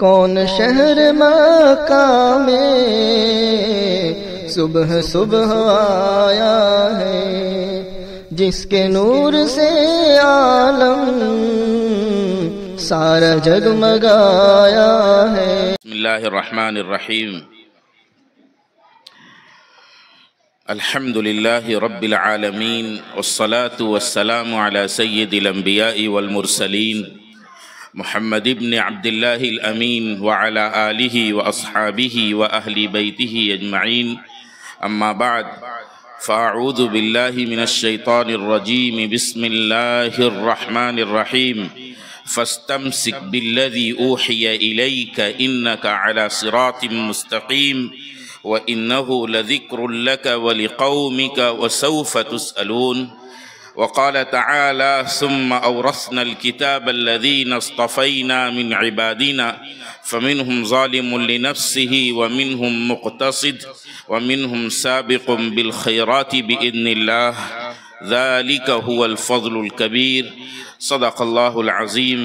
کون شہر مکہ میں صبح صبح آیا ہے، جس کے نور سے عالم سارا جگمگایا ہے۔ بسم اللہ الرحمن الرحیم۔ الحمد للہ رب العالمین، والصلاة والسلام علی سید الانبیاء والمرسلین، محمد ابن عبد اللہ الامین وعلی آلہ واصحابہ واہل بیتہ اجمعین، اما بعد فاعوذ باللہ من الشیطان الرجیم، بسم اللہ الرحمن الرحیم۔ فاستمسک بالذی اوحی الیک انک علی صراط مستقیم وَإِنَّهُ لَذِكْرٌ لَكَ وَلِقَوْمِكَ وَسَوْفَ تُسْأَلُونَ۔ وقال تعالى ثم أورثنا الكتاب الذين اصطفينا من عبادنا فمنهم ظالم لنفسه ومنهم مقتصد ومنهم سابق بالخيرات بإذن الله ذلك هو الفضل الكبير صدق الله العظيم۔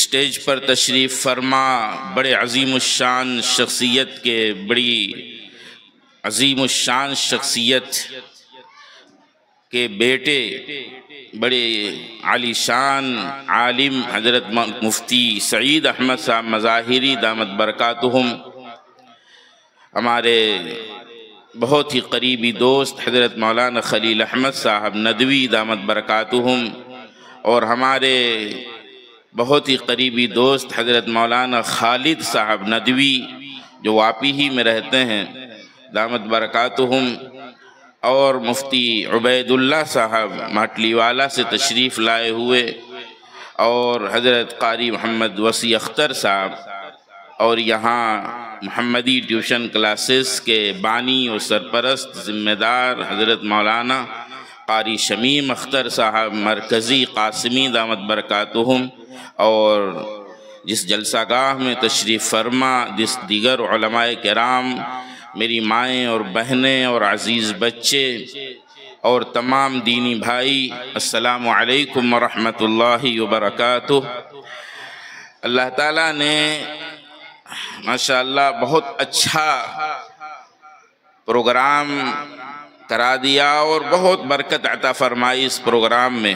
اسٹیج پر تشریف فرما بڑے عظیم الشان شخصیت کے بڑی عظیم الشان شخصیت کے بیٹے، بڑے عالی شان عالم حضرت مفتی سعید احمد صاحب مظاہری دامت برکاتہم، ہمارے بہت ہی قریبی دوست حضرت مولانا خلیل احمد صاحب ندوی دامت برکاتہم، اور ہمارے بہت ہی قریبی دوست حضرت مولانا خالد صاحب ندوی جو واپی ہی میں رہتے ہیں دامت برکاتہم، اور مفتی عبید اللہ صاحب ماٹلی والا سے تشریف لائے ہوئے، اور حضرت قاری محمد وسیع اختر صاحب، اور یہاں محمدی ٹیوشن کلاسز کے بانی اور سرپرست ذمہ دار حضرت مولانا قاری شمیم اختر صاحب مرکزی قاسمی دامت برکاتہم، اور جس جلسہ گاہ میں تشریف فرما جس دیگر علماء کرام، میری مائیں اور بہنیں اور عزیز بچے اور تمام دینی بھائی، السلام علیکم ورحمۃ اللہ وبرکاتہ۔ اللہ تعالیٰ نے ماشاءاللہ بہت اچھا پروگرام کرا دیا اور بہت برکت عطا فرمائی اس پروگرام میں۔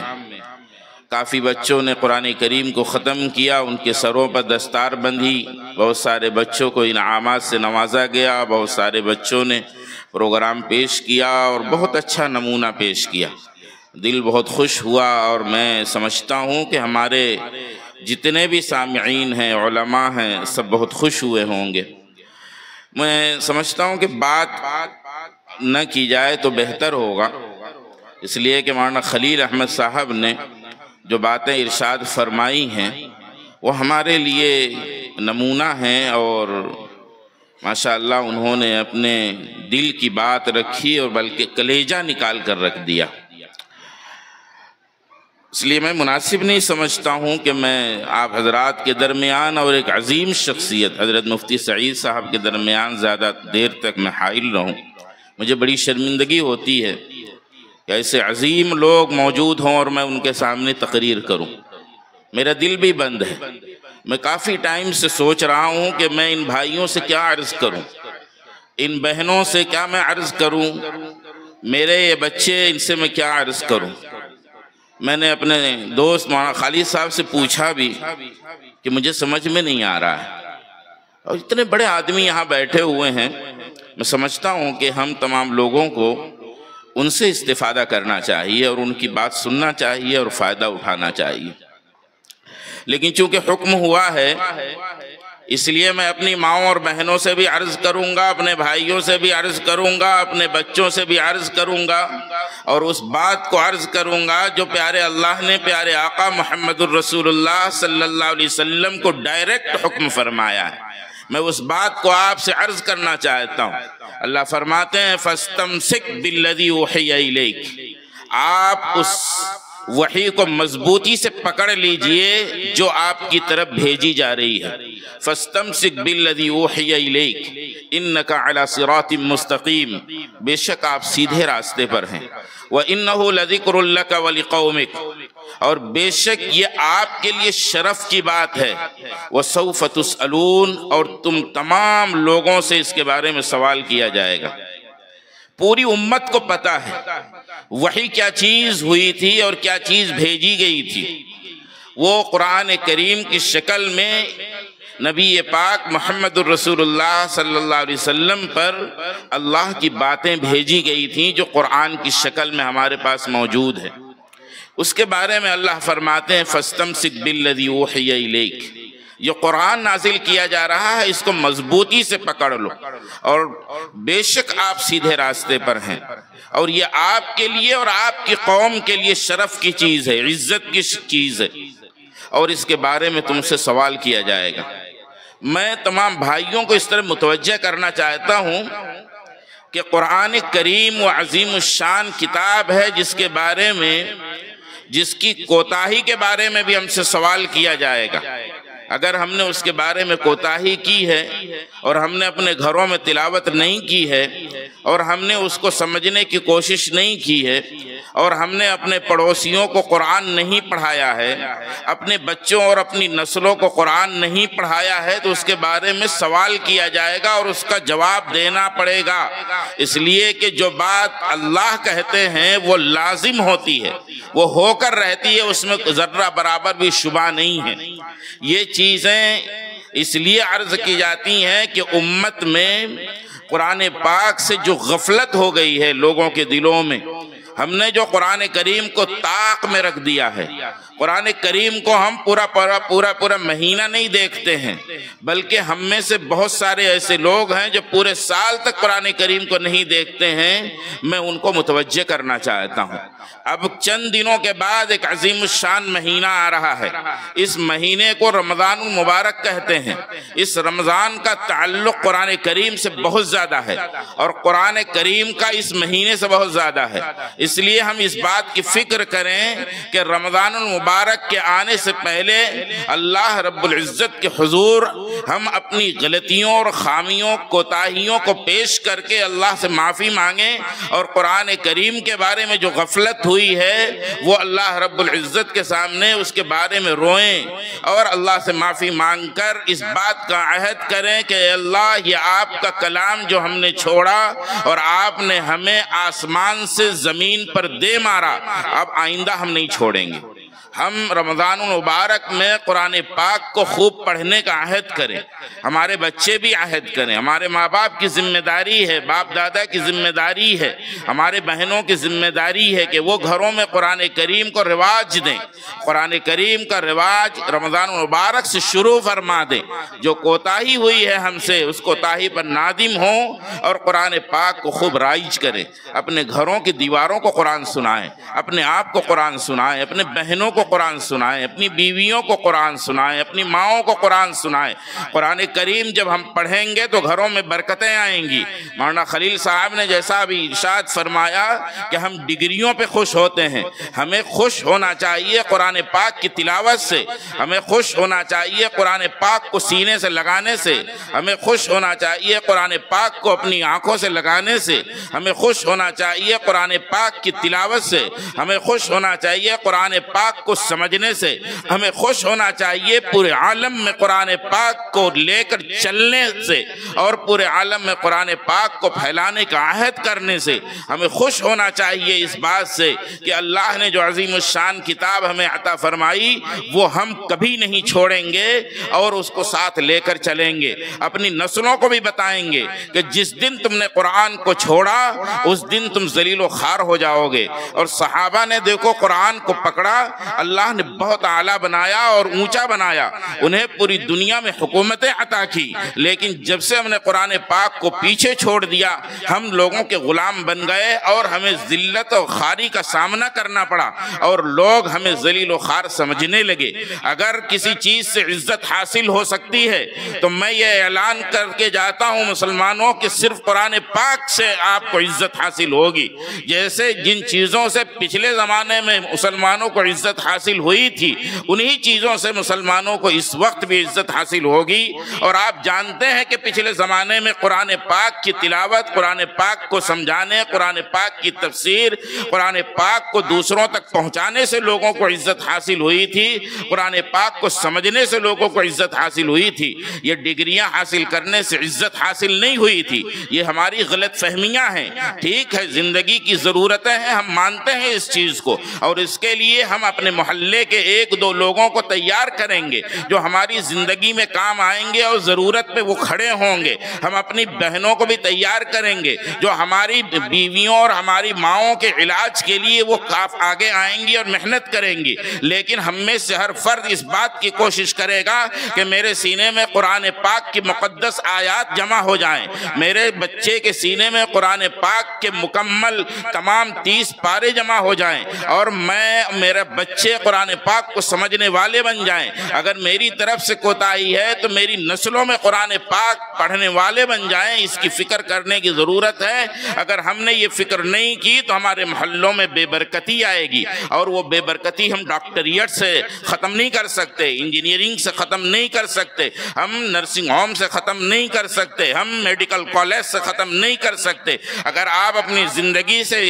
کافی بچوں نے قرآن کریم کو ختم کیا، ان کے سروں پر دستار بندھی، بہت سارے بچوں کو انعامات سے نوازا گیا، بہت سارے بچوں نے پروگرام پیش کیا اور بہت اچھا نمونہ پیش کیا، دل بہت خوش ہوا، اور میں سمجھتا ہوں کہ ہمارے جتنے بھی سامعین ہیں علماء ہیں سب بہت خوش ہوئے ہوں گے۔ میں سمجھتا ہوں کہ بات نہ کی جائے تو بہتر ہوگا، اس لیے کہ مولانا خلیل احمد صاحب نے جو باتیں ارشاد فرمائی ہیں وہ ہمارے لیے نمونہ ہیں، اور ماشاءاللہ انہوں نے اپنے دل کی بات رکھی اور بلکہ کلیجہ نکال کر رکھ دیا۔ اس لیے میں مناسب نہیں سمجھتا ہوں کہ میں آپ حضرات کے درمیان اور ایک عظیم شخصیت حضرت مفتی سعید صاحب کے درمیان زیادہ دیر تک میں حائل رہوں۔ مجھے بڑی شرمندگی ہوتی ہے کہ ایسے عظیم لوگ موجود ہوں اور میں ان کے سامنے تقریر کروں، میرا دل بھی بند ہے۔ میں کافی ٹائم سے سوچ رہا ہوں کہ میں ان بھائیوں سے کیا عرض کروں، ان بہنوں سے کیا میں عرض کروں، میرے یہ بچے ان سے میں کیا عرض کروں۔ میں نے اپنے دوست مولانا خالد صاحب سے پوچھا بھی کہ مجھے سمجھ میں نہیں آ رہا ہے، اور اتنے بڑے آدمی یہاں بیٹھے ہوئے ہیں، میں سمجھتا ہوں کہ ہم تمام لوگوں کو ان سے استفادہ کرنا چاہیے اور ان کی بات سننا چاہیے اور فائدہ اٹھانا چاہیے، لیکن چونکہ حکم ہوا ہے اس لیے میں اپنی ماؤں اور بہنوں سے بھی عرض کروں گا، اپنے بھائیوں سے بھی عرض کروں گا، اپنے بچوں سے بھی عرض کروں گا، اور اس بات کو عرض کروں گا جو پیارے اللہ نے پیارے آقا محمد الرسول اللہ صلی اللہ علیہ وسلم کو ڈائریکٹ حکم فرمایا ہے، میں اس بات کو آپ سے عرض کرنا چاہتا ہوں۔ اللہ فرماتے ہیں فَاسْتَمْسِكْ بِالَّذِي أُوحِيَ إِلَيْكَ، آپ اس وحی کو مضبوطی سے پکڑ لیجئے جو آپ کی طرف بھیجی جا رہی ہے۔ فَاسْتَمْسِكْ بِالَّذِي أُوحِيَ إِلَيْكَ إِنَّكَ عَلَى صِرَاطٍ مُسْتَقِيمٍ، بے شک آپ سیدھے راستے پر ہیں۔ وَإِنَّهُ لَذِكْرٌ لَكَ وَلِقَوْمِكَ، اور بے شک یہ آپ کے لیے شرف کی بات ہے۔ وَسَوْفَ تُسْأَلُونَ، اور تم تمام لوگوں سے اس کے بارے میں سوال کیا جائے گا۔ پوری امت کو پتا ہے وحی کیا چیز ہوئی تھی اور کیا چیز بھیجی گئی تھی۔ وہ قرآن کریم کی شکل میں نبی پاک محمد الرسول اللہ صلی اللہ علیہ وسلم پر اللہ کی باتیں بھیجی گئی تھیں جو قرآن کی شکل میں ہمارے پاس موجود ہے۔ اس کے بارے میں اللہ فرماتے ہیں فَاسْتَمْسِكْ بِالَّذِي أُوحِيَ إِلَيْكَ، یہ قرآن نازل کیا جا رہا ہے، اس کو مضبوطی سے پکڑ لو اور بے شک آپ سیدھے راستے پر ہیں، اور یہ آپ کے لیے اور آپ کی قوم کے لیے شرف کی چیز ہے، عزت کی چیز ہے، اور اس کے بارے میں تم سے سوال کیا جائے گا۔ میں تمام بھائیوں کو اس طرح متوجہ کرنا چاہتا ہوں کہ قرآن کریم و عظیم الشان کتاب ہے جس کے بارے میں، جس کی کوتاہی کے بارے میں بھی ہم سے سوال کیا جائے گا۔ اگر ہم نے اس کے بارے میں کوتاہی کی ہے اور ہم نے اپنے گھروں میں تلاوت نہیں کی ہے اور ہم نے اس کو سمجھنے کی کوشش نہیں کی ہے اور ہم نے اپنے پڑوسیوں کو قرآن نہیں پڑھایا ہے، اپنے بچوں اور اپنی نسلوں کو قرآن نہیں پڑھایا ہے، تو اس کے بارے میں سوال کیا جائے گا اور اس کا جواب دینا پڑے گا، اس لیے کہ جو بات اللہ کہتے ہیں وہ لازم ہوتی ہے، وہ ہو کر رہتی ہے، اس میں ذرہ برابر بھی شبہ نہیں ہے۔ یہ چیزیں اس لیے عرض کی جاتی ہیں کہ امت میں قرآن پاک سے جو غفلت ہو گئی ہے لوگوں کے دلوں میں، ہم نے جو قرآن کریم کو طاق میں رکھ دیا ہے، قرآن کریم کو ہم پورا مہینہ نہیں دیکھتے ہیں، بلکہ ہم میں سے بہت سارے ایسے لوگ ہیں جو پورے سال تک قرآن کریم کو نہیں دیکھتے ہیں۔ میں ان کو متوجہ کرنا چاہتا ہوں۔ اب چند دنوں کے بعد ایک عظیم الشان مہینہ آ رہا ہے، اس مہینے کو رمضان المبارک کہتے ہیں۔ اس رمضان کا تعلق قرآن کریم سے بہت زیادہ ہے اور قرآن کریم کا اس مہینے سے بہت زیادہ ہے، اس لیے ہم اس بات کی فکر کریں کہ رمضان المبارک کے آنے سے پہلے اللہ رب العزت کے حضور ہم اپنی غلطیوں اور خامیوں کوتاہیوں کو پیش کر کے اللہ سے معافی مانگیں اور قرآن کریم کے بارے میں جو غفلت ہوئی ہے وہ اللہ رب العزت کے سامنے اس کے بارے میں روئیں اور اللہ سے معافی مانگ کر اس بات کا عہد کریں کہ اے اللہ یہ آپ کا کلام جو ہم نے چھوڑا اور آپ نے ہمیں آسمان سے زمین پر دے مارا، اب آئندہ ہم نہیں چھوڑیں گے۔ ہم رمضان المبارک میں قرآن پاک کو خوب پڑھنے کا عہد کریں، ہمارے بچے بھی عہد کریں، ہمارے ماں باپ کی ذمہ داری ہے، باپ دادا کی ذمہ داری ہے، ہمارے بہنوں کی ذمہ داری ہے کہ وہ گھروں میں قرآن کریم کو رواج دیں، قرآن کریم کا رواج رمضان المبارک سے شروع فرما دیں۔ جو کوتاہی ہوئی ہے ہم سے اس کوتاہی پر نادم ہوں اور قرآن پاک کو خوب رائج کریں، اپنے گھروں کی دیواروں کو قرآن سنائیں، اپنے آپ کو قرآن سنائیں، اپنے بہنوں کو قرآن سنائیں، اپنی بیویوں کو قرآن سنائیں، اپنی ماؤں کو قرآن سنائیں۔ قرآن کریم جب ہم پڑھیں گے تو گھروں میں برکتیں آئیں گی۔ مولانا خلیل صاحب نے جیسا ابھی ارشاد فرمایا کہ ہم ڈگریوں پہ خوش ہوتے ہیں، ہمیں خوش ہونا چاہیے قرآن پاک کی تلاوت سے، ہمیں خوش ہونا چاہیے قرآن پاک کو سینے سے لگانے سے، ہمیں خوش ہونا چاہیے قرآن پاک کو اپنی آنکھوں سے لگانے سے، ہمیں خوش ہونا چاہیے قرآن پاک کی تلاوت سے، ہمیں خوش ہونا چاہیے قرآن پاک کو سمجھنے سے، ہمیں خوش ہونا چاہیے پورے عالم میں قرآن پاک کو لے کر چلنے سے اور پورے عالم میں قرآن پاک کو پھیلانے کا عہد کرنے سے، ہمیں خوش ہونا چاہیے اس بات سے کہ اللہ نے جو عظیم الشان کتاب ہمیں عطا فرمائی وہ ہم کبھی نہیں چھوڑیں گے اور اس کو ساتھ لے کر چلیں گے، اپنی نسلوں کو بھی بتائیں گے کہ جس دن تم نے قرآن کو چھوڑا اس دن تم ذلیل و خوار ہو جاؤ گے۔ اور صحابہ نے دیکھو قرآن کو پکڑا، اللہ نے بہت اعلیٰ بنایا اور اونچا بنایا، انہیں پوری دنیا میں حکومتیں عطا کی، لیکن جب سے ہم نے قرآن پاک کو پیچھے چھوڑ دیا ہم لوگوں کے غلام بن گئے اور ہمیں ذلت و خواری کا سامنا کرنا پڑا اور لوگ ہمیں ذلیل و خوار سمجھنے لگے۔ اگر کسی چیز سے عزت حاصل ہو سکتی ہے تو میں یہ اعلان کر کے جاتا ہوں مسلمانوں کہ صرف قرآن پاک سے آپ کو عزت حاصل ہوگی۔ جیسے جن چیزوں سے پچھلے زمانے میں مسلمانوں کو عزت حاصل ہوئی تھی انہی چیزوں سے مسلمانوں کو اس وقت بھی عزت حاصل ہوگی۔ اور آپ جانتے ہیں کہ پچھلے زمانے میں قرآن پاک کی تلاوت، قرآن پاک کو سمجھانے، قرآن پاک کی تفسیر، قرآن پاک کو دوسروں تک پہنچانے سے لوگوں کو عزت حاصل ہوئی تھی، قرآن پاک کو سمجھنے سے لوگوں کو عزت حاصل ہوئی تھی۔ یہ ڈگریاں حاصل کرنے سے عزت حاصل نہیں ہوئی تھی، یہ ہماری غلط فہمیاں ہیں۔ ٹھیک ہے، زندگی کی ضرورتیں ہیں، ہم مانتے ہیں اس چیز کو، اور اس کے لیے ہم اپنے محلے کے ایک دو لوگوں کو تیار کریں گے جو ہماری زندگی میں کام آئیں گے اور ضرورت پہ وہ کھڑے ہوں گے۔ ہم اپنی بہنوں کو بھی تیار کریں گے جو ہماری بیویوں اور ہماری ماؤں کے علاج کے لیے وہ آگے آئیں گی اور محنت کریں گی۔ لیکن ہم میں سے ہر فرد اس بات کی کوشش کرے گا کہ میرے سینے میں قرآن پاک کی مقدس آیات جمع ہو جائیں، میرے بچے کے سینے میں قرآن پاک کے مکمل تمام 30 پارے جمع ہو جائیں، اور میرے بچے قرآن پاک کو سمجھنے والے بن جائیں۔ اگر میری طرف سے کوتاہی ہے تو میری نسلوں میں قرآن پاک پڑھنے والے بن جائیں، اس کی فکر کرنے کی ضرورت ہے۔ اگر ہم نے یہ فکر نہیں کی تو ہمارے محلوں میں بے برکتی آئے گی، اور وہ بے برکتی ہم ڈاکٹریٹ سے ختم نہیں کر سکتے، انجینئرنگ سے ختم نہیں کر سکتے، ہم نرسنگ ہوم سے ختم نہیں کر سکتے، ہم میڈیکل کالج سے ختم نہیں کر سکتے۔ اگر آپ اپنی زندگی سے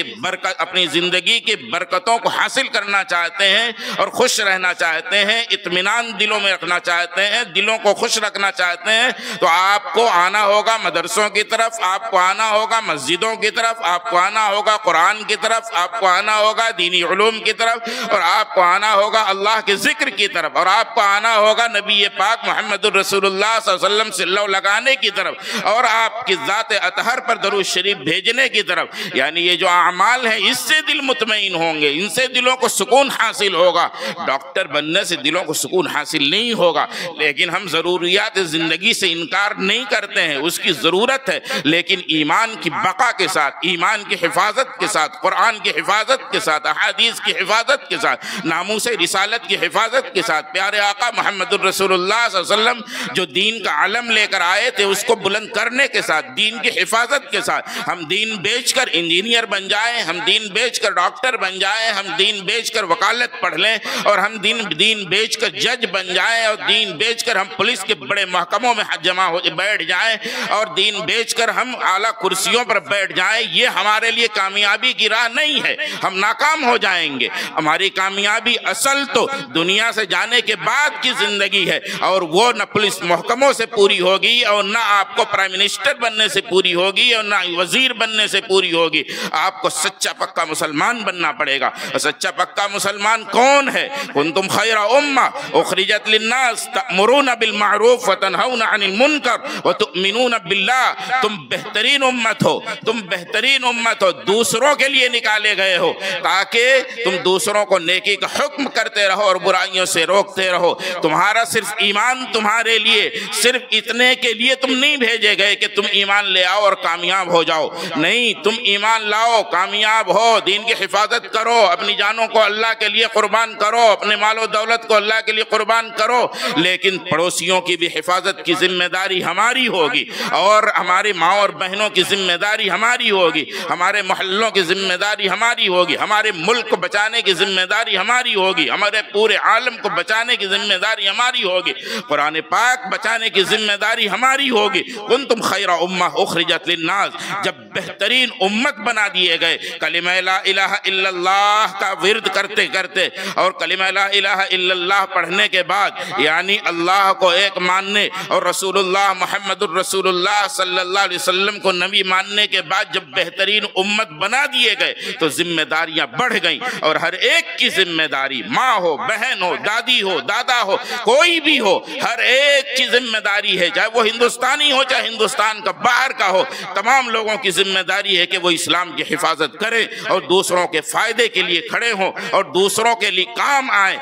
اپنی زندگی کی برکتوں کو حاصل کرنا چاہتے ہیں اور خوش رہنا چاہتے ہیں، اطمینان دلوں میں رکھنا چاہتے ہیں، دلوں کو خوش رکھنا چاہتے ہیں، تو آپ کو آنا ہوگا مدرسوں کی طرف، آپ کو آنا ہوگا مسجدوں کی طرف، آپ کو آنا ہوگا قرآن کی طرف، آپ کو آنا ہوگا دینی علوم کی طرف، اور آپ کو آنا ہوگا اللہ کے ذکر کی طرف، اور آپ کو آنا ہوگا نبی پاک محمد الرسول اللہ صلی اللہ علیہ وسلم سے لو لگانے کی طرف، اور آپ کی ذات اطہر پر درود شریف بھیجنے کی طرف۔ یعنی یہ جو اعمال ہیں اس سے دل مطمئن ہوں گے، ان سے دلوں کو سکون حاصل ہوگا۔ ڈاکٹر بننے سے دلوں کو سکون حاصل نہیں ہوگا، لیکن ہم ضروریات زندگی سے انکار نہیں کرتے ہیں، اس کی ضرورت ہے، لیکن ایمان کی بقا کے ساتھ، ایمان کی حفاظت کے ساتھ، قرآن کی حفاظت کے ساتھ، احادیث کی حفاظت کے ساتھ، ناموس رسالت کی حفاظت کے ساتھ۔ پیارے آقا محمد الرسول اللہ صلی اللہ علیہ وسلم جو دین کا علم لے کر آئے تھے اس کو بلند کرنے کے ساتھ، دین کی حفاظت کے ساتھ، ہم دین بیچ کر انجینئر بن جائیں، ہم دین بیچ کر ڈاکٹر بن جائیں، ہم دین بیچ کر وکالت پڑھ لیں، اور ہم دین بیچ کر جج بن جائیں، اور دین بیچ کر ہم پولیس کے بڑے محکموں میں جمع ہو بیٹھ جائیں، اور دین بیچ کر ہم اعلیٰ کرسیوں پر بیٹھ جائیں، یہ ہمارے لیے کامیابی کی راہ نہیں ہے، ہم ناکام ہو جائیں گے۔ ہماری کامیابی اصل تو دنیا سے جانے کے بعد کی زندگی ہے، اور وہ نہ پولیس محکموں سے پوری ہوگی، اور نہ آپ کو پرائم منسٹر بننے سے پوری ہوگی، اور نہ وزیر بننے سے پوری ہوگی۔ آپ کو سچا پکا مسلمان بننا پڑے گا۔ اور سچا پکا مسلمان کون ہے؟ کنتم خیر امہ اخرجت للناس تأمرون بالمعروف وتنہون عن المنکر وتؤمنون باللہ۔ تم بہترین امت ہو، تم بہترین امت ہو، دوسروں کے لیے نکالے گئے ہو تاکہ تم دوسروں کو نیکی کا حکم کرتے رہو اور برائیوں سے روکتے رہو۔ تمہارا صرف ایمان تمہارے لیے صرف اتنے کے لیے تم نہیں بھیجے گئے کہ تم ایمان لے آؤ اور کامیاب ہو جاؤ، نہیں، تم ایمان لاؤ، کامیاب ہو، دین کی حفاظت کرو، اپنی جانوں کو اللہ کے لیے قربان کرو، اپنے مال و دولت کو اللہ کے لیے قربان کرو، لیکن پڑوسیوں کی بھی حفاظت کی ذمہ داری ہماری ہوگی، اور ہماری ماں اور بہنوں کی ذمہ داری ہماری ہوگی، ہمارے محلوں کی ذمہ داری ہماری ہوگی، ہمارے ملک کو بچانے کی ذمہ داری ہماری ہوگی، ہمارے پورے عالم کو بچانے کی ذمہ داری ہماری ہوگی، قرآن پاک بچانے کی ذمہ داری ہماری ہوگی۔ کنتم خیر امہ اخرجت للناس، جب بہترین امت بنا دیے گئے، کلمہ لا الہ الا اللہ کا ورد کرتے کرتے اور کلمہ لا الہ الا اللہ پڑھنے کے بعد، یعنی اللہ کو ایک ماننے اور رسول اللہ محمد الرسول اللہ صلی اللہ علیہ وسلم کو نبی ماننے کے بعد جب بہترین امت بنا دیے گئے تو ذمہ داریاں بڑھ گئیں، اور ہر ایک کی ذمہ داری، ماں ہو، بہن ہو، دادی ہو، دادا ہو، کوئی بھی ہو، ہر ایک کی ذمہ داری ہے، چاہے وہ ہندوستانی ہو چاہے ہندوستان کا باہر کا ہو، تمام لوگوں کی ذمہ داری ہے کہ وہ اسلام کی حفاظت کرے اور دوسروں کے فائدے کے لیے کھڑے ہوں اور دوسروں کے لیے کام آئیں،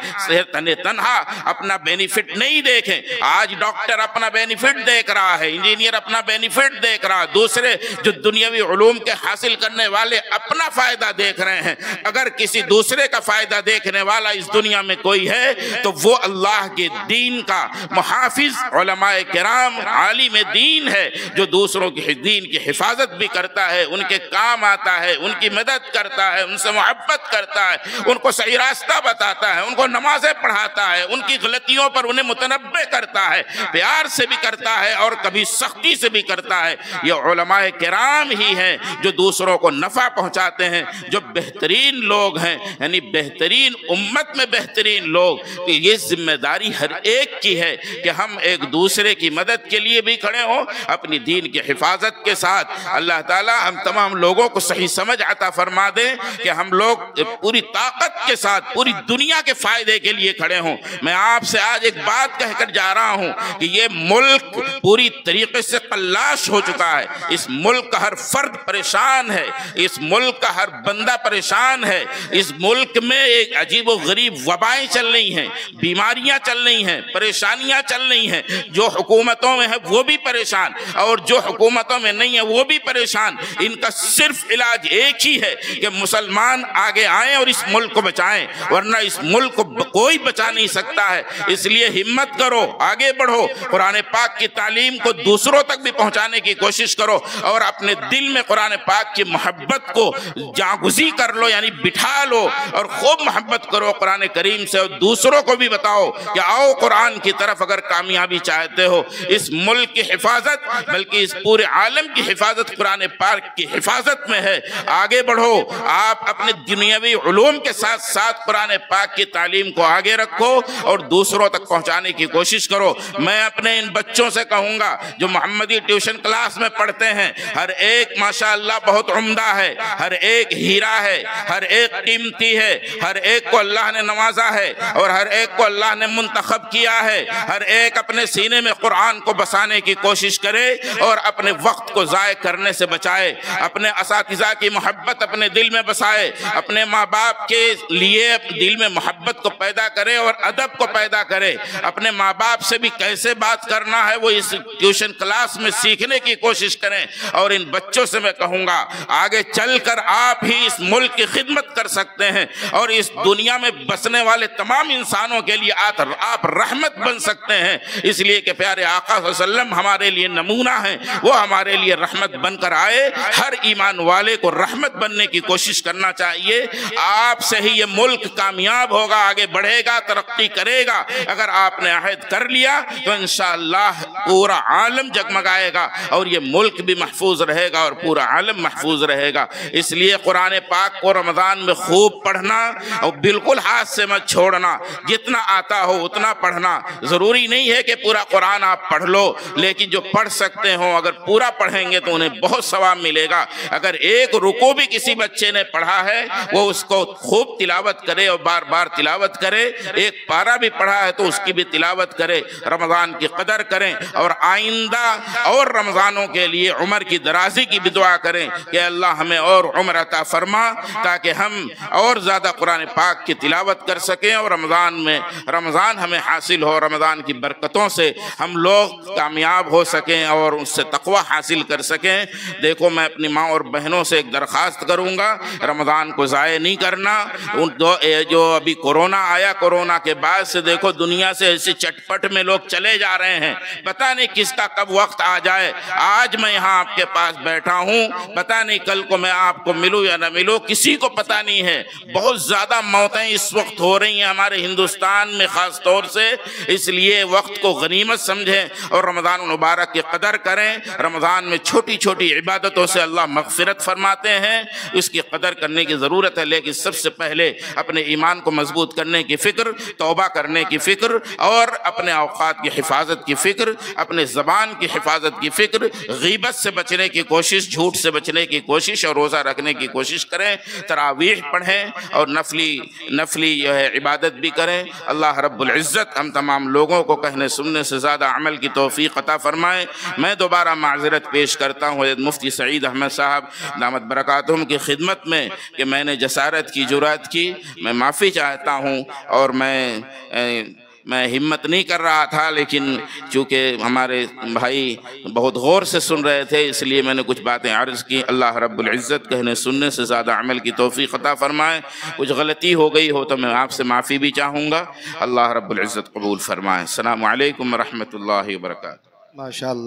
تنہا اپنا بینیفٹ نہیں دیکھیں۔ آج ڈاکٹر اپنا بینیفٹ دیکھ رہا ہے، انجینئر اپنا بینیفٹ دیکھ رہا ہے، دوسرے جو دنیاوی علوم کے حاصل کرنے والے اپنا فائدہ دیکھ رہے ہیں۔ اگر کسی دوسرے کا فائدہ دیکھنے والا اس دنیا میں کوئی ہے تو وہ اللہ کے دین کا محافظ، علماء کرام، عالم دین ہے، جو دوسروں کی دین کی حفاظت بھی کرتا ہے، ان کے کام آتا ہے، ان کی مدد کرتا ہے، ان سے محبت کرتا ہے، ان کو صحیح راستہ راستہ بتاتا ہے، ان کو نمازیں پڑھاتا ہے، ان کی غلطیوں پر انہیں متنبہ کرتا ہے، پیار سے بھی کرتا ہے اور کبھی سختی سے بھی کرتا ہے۔ یہ علماء کرام ہی ہیں جو دوسروں کو نفع پہنچاتے ہیں، جو بہترین لوگ ہیں، یعنی بہترین امت میں بہترین لوگ۔ تو یہ ذمہ داری ہر ایک کی ہے کہ ہم ایک دوسرے کی مدد کے لیے بھی کھڑے ہوں، اپنی دین کی حفاظت کے ساتھ۔ اللہ تعالی ہم تمام لوگوں کو صحیح سمجھ عطا فرما دے کہ ہم لوگ پوری طاقت کے ساتھ پوری دنیا کے فائدے کے لیے کھڑے ہوں۔ میں آپ سے آج ایک بات کہہ کر جا رہا ہوں کہ یہ ملک پوری طریقے سے قلاش ہو چکا ہے۔ اس ملک کا ہر فرد پریشان ہے، اس ملک کا ہر بندہ پریشان ہے۔ اس ملک میں ایک عجیب و غریب وبائیں چل رہی ہیں، بیماریاں چل رہی ہیں، پریشانیاں چل رہی ہیں۔ جو حکومتوں میں ہے وہ بھی پریشان، اور جو حکومتوں میں نہیں ہے وہ بھی پریشان۔ ان کا صرف علاج ایک ہی ہے کہ مسلمان آگے آئیں اور اس ملک کو بچائیں، ورنہ اس ملک کو کوئی بچا نہیں سکتا ہے۔ اس لیے ہمت کرو، آگے بڑھو، قرآن پاک کی تعلیم کو دوسروں تک بھی پہنچانے کی کوشش کرو، اور اپنے دل میں قرآن پاک کی محبت کو جاگزی کر لو، یعنی بٹھا لو اور خوب محبت کرو قرآن کریم سے، اور دوسروں کو بھی بتاؤ کہ آؤ قرآن کی طرف اگر کامیابی چاہتے ہو۔ اس ملک کی حفاظت بلکہ اس پورے عالم کی حفاظت قرآن پاک کی حفاظت میں ہے۔ آگے بڑھو، آپ اپنے دنیاوی علوم کے ساتھ ساتھ قرآن پاک کی تعلیم کو آگے رکھو اور دوسروں تک پہنچانے کی کوشش کرو۔ میں اپنے ان بچوں سے کہوں گا جو محمدی ٹیوشن کلاس میں پڑھتے ہیں، ہر ایک ماشاءاللہ بہت عمدہ ہے، ہر ایک ہیرا ہے، ہر ایک قیمتی ہے، ہر ایک کو اللہ نے نوازا ہے اور ہر ایک کو اللہ نے منتخب کیا ہے۔ ہر ایک اپنے سینے میں قرآن کو بسانے کی کوشش کرے اور اپنے وقت کو ضائع کرنے سے بچائے، اپنے اساتذہ کی محبت اپنے دل میں بسائے، اپنے ماں باپ کے لیے دل میں محبت کو پیدا کرے اور ادب کو پیدا کرے۔ اپنے ماں باپ سے بھی کیسے بات کرنا ہے وہ اس ٹیوشن کلاس میں سیکھنے کی کوشش کریں، اور ان بچوں سے میں کہوں گا آگے چل کر آپ ہی اس ملک کی خدمت کر سکتے ہیں، اور اس دنیا میں بسنے والے تمام انسانوں کے لیے آپ رحمت بن سکتے ہیں۔ اس لیے کہ پیارے آقا صلی اللہ علیہ وسلم ہمارے لیے نمونہ ہیں، وہ ہمارے لیے رحمت بن کر آئے۔ ہر ایمان والے کو رحمت بننے کی کوشش کرنا چاہیے۔ آپ سے ہی یہ ملک کامیاب ہوگا، آگے بڑھے گا، ترقی کرے گا۔ اگر آپ نے عہد کر لیا تو انشاءاللہ پورا عالم جگمگائے گا اور یہ ملک بھی محفوظ رہے گا اور پورا عالم محفوظ رہے گا۔ اس لیے قرآن پاک کو رمضان میں خوب پڑھنا اور بالکل ہاتھ سے مت چھوڑنا، جتنا آتا ہو اتنا پڑھنا۔ ضروری نہیں ہے کہ پورا قرآن آپ پڑھ لو، لیکن جو پڑھ سکتے ہوں اگر پورا پڑھیں گے تو انہیں بہت ثواب ملے گا۔ اگر ایک رکوع بھی کسی بچے نے پڑھا ہے وہ اس کو خوب تلاوت کرے اور بار بار تلاوت کرے، ایک پارہ بھی پڑھا ہے تو اس کی بھی تلاوت کرے۔ رمضان کی قدر کریں اور آئندہ اور رمضانوں کے لیے عمر کی درازی کی بھی دعا کریں کہ اللہ ہمیں اور عمر عطا فرما تاکہ ہم اور زیادہ قرآن پاک کی تلاوت کر سکیں اور رمضان ہمیں حاصل ہو، رمضان کی برکتوں سے ہم لوگ کامیاب ہو سکیں اور اس سے تقوی حاصل کر سکیں۔ دیکھو میں اپنی ماں اور بہنوں سے ایک درخواست کروں گا، رمضان کو ضائع نہیں کرنا۔ جو ابھی کورونا آیا، کورونا کے بعد سے دیکھو دنیا سے ایسے چٹپٹ میں لوگ چلے جا رہے ہیں، پتہ نہیں کس کا کب وقت آ جائے۔ آج میں یہاں آپ کے پاس بیٹھا ہوں، پتہ نہیں کل کو میں آپ کو ملوں یا نہ ملوں، کسی کو پتہ نہیں ہے۔ بہت زیادہ موتیں اس وقت ہو رہی ہیں ہمارے ہندوستان میں خاص طور سے، اس لیے وقت کو غنیمت سمجھیں اور رمضان المبارک کی قدر کریں۔ رمضان میں چھوٹی چھوٹی عبادتوں سے اللہ مغفرت فرماتے ہیں، اس کی قدر کرنے کی ضرورت ہے، لیکن سب سے پہلے اپنے ایمان کو مضبوط کرنے کی فکر، توبہ کرنے کی فکر اور اپنے اوقات کی حفاظت کی فکر، اپنے زبان کی حفاظت کی فکر، غیبت سے بچنے کی کوشش، جھوٹ سے بچنے کی کوشش اور روزہ رکھنے کی کوشش کریں۔ تراویح پڑھیں اور نفلی جو ہے عبادت بھی کریں۔ اللہ رب العزت ہم تمام لوگوں کو کہنے سننے سے زیادہ عمل کی توفیق عطا فرمائے۔ میں دوبارہ معذرت پیش کرتا ہوں حضرت مفتی سعید احمد صاحب دامت برکاتہم کی خدمت میں کہ میں نے جسارت کی، جرأت کی، میں معافی چاہتا ہوں، اور میں ہمت نہیں کر رہا تھا، لیکن چونکہ ہمارے بھائی بہت غور سے سن رہے تھے اس لیے میں نے کچھ باتیں عرض کی۔ اللہ رب العزت کہنے سننے سے زیادہ عمل کی توفیق عطا فرمائے۔ کچھ غلطی ہو گئی ہو تو میں آپ سے معافی بھی چاہوں گا، اللہ رب العزت قبول فرمائے۔ السلام علیکم ورحمۃ اللہ وبرکاتہ۔ ماشاءاللہ۔